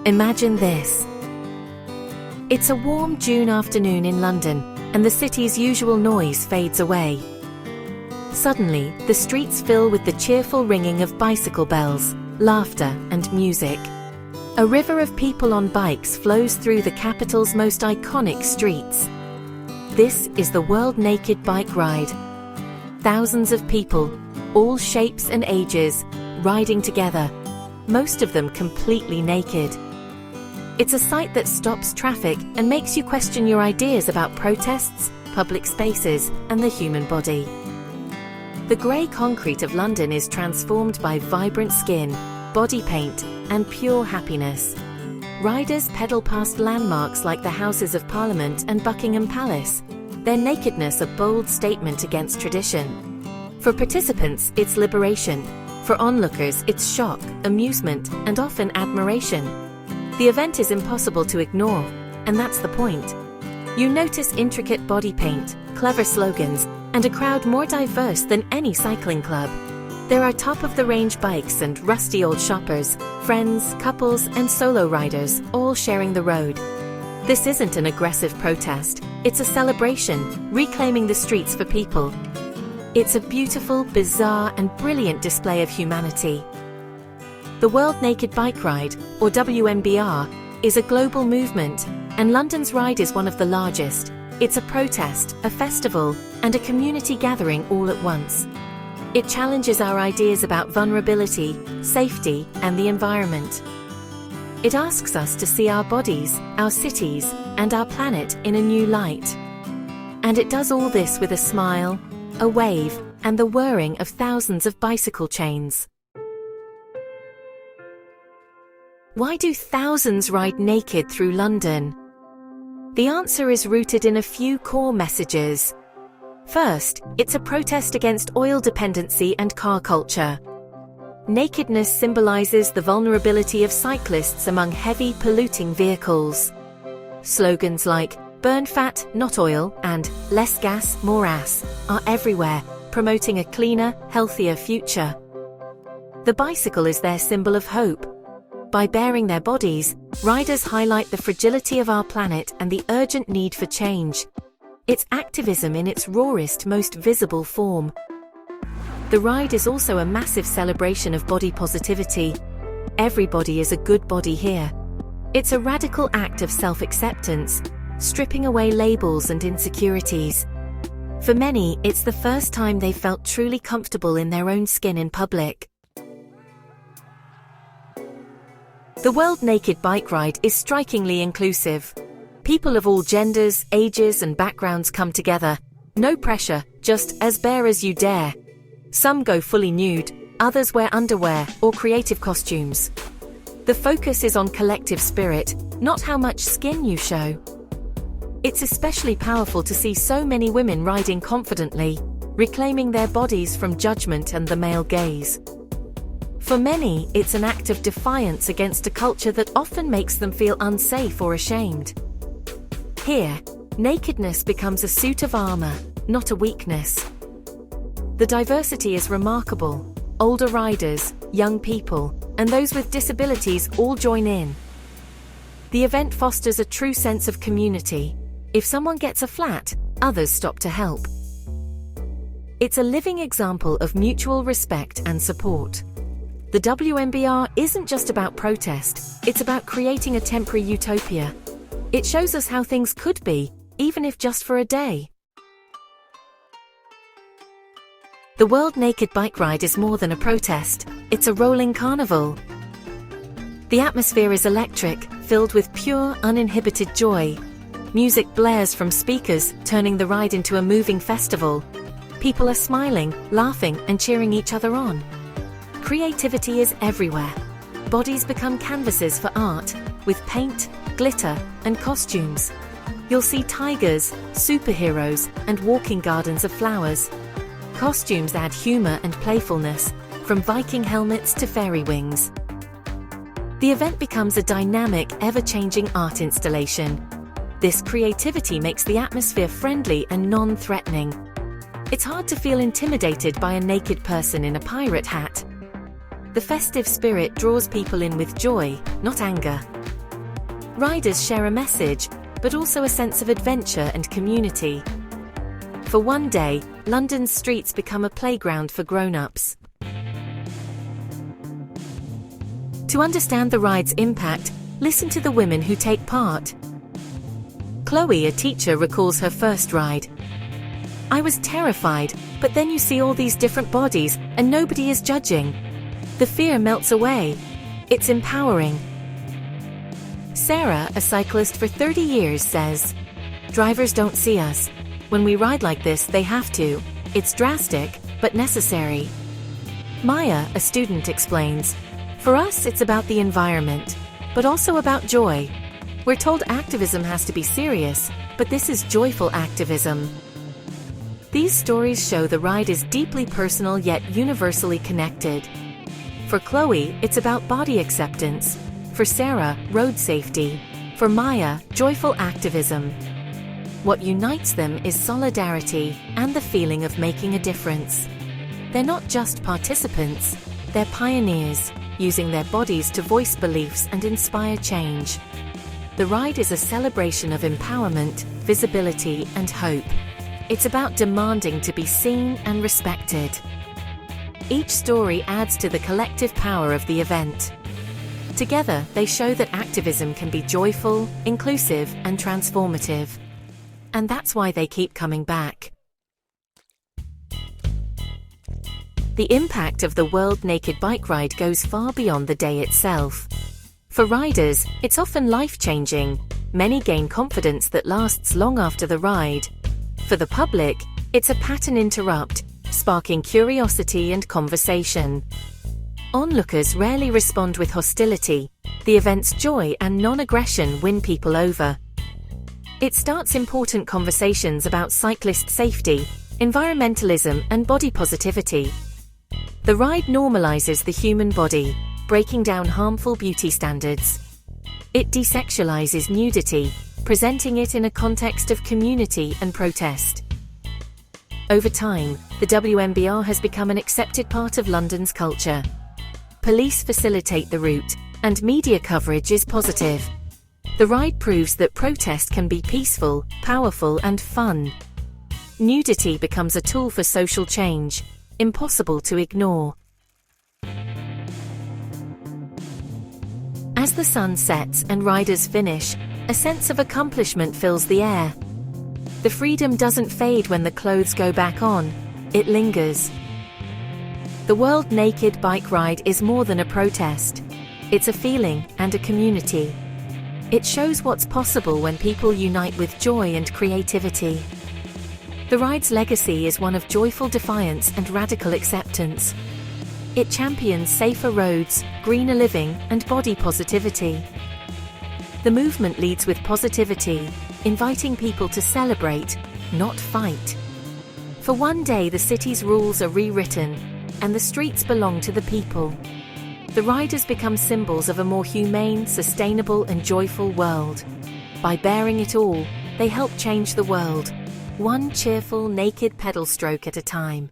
Imagine this. It's a warm June afternoon in London, and the city's usual noise fades away. Suddenly, the streets fill with the cheerful ringing of bicycle bells, laughter, and music. A river of people on bikes flows through the capital's most iconic streets. This is the World Naked Bike Ride. Thousands of people, all shapes and ages, riding together, most of them completely naked. It's a sight that stops traffic and makes you question your ideas about protests, public spaces, and the human body. The grey concrete of London is transformed by vibrant skin, body paint, and pure happiness. Riders pedal past landmarks like the Houses of Parliament and Buckingham Palace, their nakedness a bold statement against tradition. For participants, it's liberation. For onlookers, it's shock, amusement, and often admiration. The event is impossible to ignore, and that's the point. You notice intricate body paint, clever slogans, and a crowd more diverse than any cycling club. There are top-of-the-range bikes and rusty old shoppers, friends, couples, and solo riders, all sharing the road. This isn't an aggressive protest, it's a celebration, reclaiming the streets for people. It's a beautiful, bizarre, and brilliant display of humanity. The World Naked Bike Ride, or WNBR, is a global movement, and London's ride is one of the largest. It's a protest, a festival, and a community gathering all at once. It challenges our ideas about vulnerability, safety, and the environment. It asks us to see our bodies, our cities, and our planet in a new light. And it does all this with a smile, a wave, and the whirring of thousands of bicycle chains. Why do thousands ride naked through London? The answer is rooted in a few core messages. First, it's a protest against oil dependency and car culture. Nakedness symbolizes the vulnerability of cyclists among heavy, polluting vehicles. Slogans like "Burn fat, not oil," and "Less gas, more ass" are everywhere, promoting a cleaner, healthier future. The bicycle is their symbol of hope. By baring their bodies, riders highlight the fragility of our planet and the urgent need for change. It's activism in its rawest, most visible form. The ride is also a massive celebration of body positivity. Everybody is a good body here. It's a radical act of self-acceptance, stripping away labels and insecurities. For many, it's the first time they've felt truly comfortable in their own skin in public. The World Naked Bike Ride is strikingly inclusive. People of all genders, ages, and backgrounds come together. No pressure, just as bare as you dare. Some go fully nude, others wear underwear or creative costumes. The focus is on collective spirit, not how much skin you show. It's especially powerful to see so many women riding confidently, reclaiming their bodies from judgment and the male gaze. For many, it's an act of defiance against a culture that often makes them feel unsafe or ashamed. Here, nakedness becomes a suit of armor, not a weakness. The diversity is remarkable. Older riders, young people, and those with disabilities all join in. The event fosters a true sense of community. If someone gets a flat, others stop to help. It's a living example of mutual respect and support. The WNBR isn't just about protest, it's about creating a temporary utopia. It shows us how things could be, even if just for a day. The World Naked Bike Ride is more than a protest, it's a rolling carnival. The atmosphere is electric, filled with pure, uninhibited joy. Music blares from speakers, turning the ride into a moving festival. People are smiling, laughing, and cheering each other on. Creativity is everywhere. Bodies become canvases for art, with paint, glitter, and costumes. You'll see tigers, superheroes, and walking gardens of flowers. Costumes add humor and playfulness, from Viking helmets to fairy wings. The event becomes a dynamic, ever-changing art installation. This creativity makes the atmosphere friendly and non-threatening. It's hard to feel intimidated by a naked person in a pirate hat. The festive spirit draws people in with joy, not anger. Riders share a message, but also a sense of adventure and community. For one day, London's streets become a playground for grown-ups. To understand the ride's impact, listen to the women who take part. Chloe, a teacher, recalls her first ride. "I was terrified, but then you see all these different bodies, and nobody is judging. The fear melts away. It's empowering." Sarah, a cyclist for 30 years, says, "Drivers don't see us. When we ride like this, they have to. It's drastic, but necessary." Maya, a student, explains, "For us, it's about the environment, but also about joy. We're told activism has to be serious, but this is joyful activism." These stories show the ride is deeply personal yet universally connected. For Chloe, it's about body acceptance. For Sarah, road safety. For Maya, joyful activism. What unites them is solidarity and the feeling of making a difference. They're not just participants, they're pioneers, using their bodies to voice beliefs and inspire change. The ride is a celebration of empowerment, visibility, and hope. It's about demanding to be seen and respected. Each story adds to the collective power of the event. Together, they show that activism can be joyful, inclusive, and transformative. And that's why they keep coming back. The impact of the World Naked Bike Ride goes far beyond the day itself. For riders, it's often life-changing. Many gain confidence that lasts long after the ride. For the public, it's a pattern interrupt, sparking curiosity and conversation. Onlookers rarely respond with hostility. The event's joy and non-aggression win people over. It starts important conversations about cyclist safety, environmentalism, and body positivity. The ride normalizes the human body, breaking down harmful beauty standards. It desexualizes nudity, presenting it in a context of community and protest. Over time, the WNBR has become an accepted part of London's culture. Police facilitate the route, and media coverage is positive. The ride proves that protest can be peaceful, powerful, and fun. Nudity becomes a tool for social change, impossible to ignore. As the sun sets and riders finish, a sense of accomplishment fills the air. The freedom doesn't fade when the clothes go back on, it lingers. The World Naked Bike Ride is more than a protest. It's a feeling and a community. It shows what's possible when people unite with joy and creativity. The ride's legacy is one of joyful defiance and radical acceptance. It champions safer roads, greener living, and body positivity. The movement leads with positivity, inviting people to celebrate, not fight. For one day, the city's rules are rewritten, and the streets belong to the people. The riders become symbols of a more humane, sustainable, and joyful world. By bearing it all, they help change the world, one cheerful, naked pedal stroke at a time.